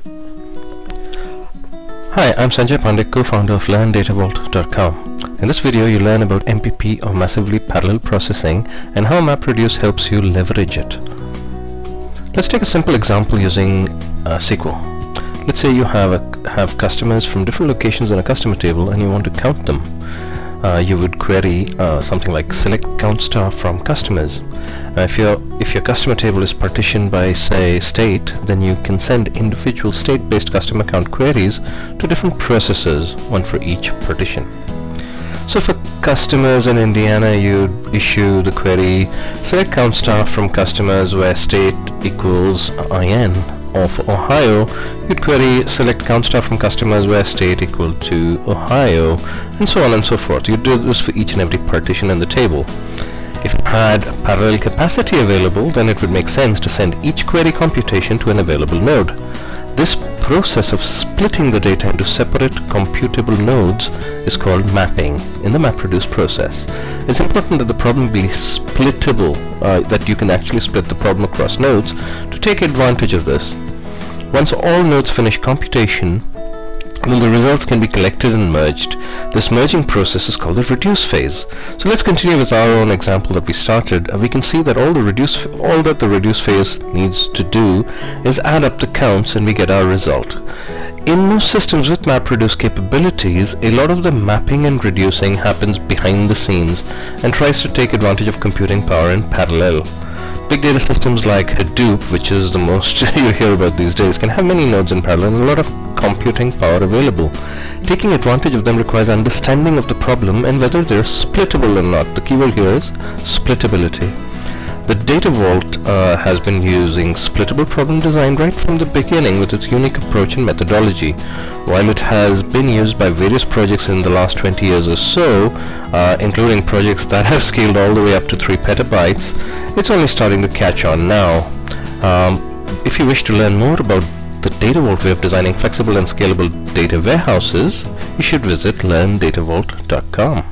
Hi, I'm Sanjay Pandey, co-founder of LearnDataVault.com. In this video, you learn about MPP or massively parallel processing and how MapReduce helps you leverage it. Let's take a simple example using SQL. Let's say you have customers from different locations in a customer table and you want to count them. You would query something like select count star from customers. If your customer table is partitioned by, say, state, then you can send individual state-based customer count queries to different processors, one for each partition. So for customers in Indiana, you'd issue the query select count star from customers where state equals IN. Or for Ohio, you'd query select count star from customers where state equal to Ohio, and so on and so forth. You'd do this for each and every partition in the table. If you had parallel capacity available, then it would make sense to send each query computation to an available node. This process of splitting the data into separate computable nodes is called mapping in the MapReduce process. It's important that the problem be splittable, that you can actually split the problem across nodes to take advantage of this. Once all nodes finish computation, then the results can be collected and merged. This merging process is called the reduce phase. So let's continue with our own example that we started. We can see that all that the reduce phase needs to do is add up the counts and we get our result. In most systems with MapReduce capabilities, a lot of the mapping and reducing happens behind the scenes and tries to take advantage of computing power in parallel. Big data systems like Hadoop, which is the most you hear about these days, can have many nodes in parallel and a lot of computing power available. Taking advantage of them requires understanding of the problem and whether they're splittable or not. The keyword here is splittability. The Data Vault has been using splittable problem design right from the beginning with its unique approach and methodology. While it has been used by various projects in the last 20 years or so, including projects that have scaled all the way up to 3 petabytes, it's only starting to catch on now. If you wish to learn more about the Data Vault way of designing flexible and scalable data warehouses, you should visit LearnDataVault.com.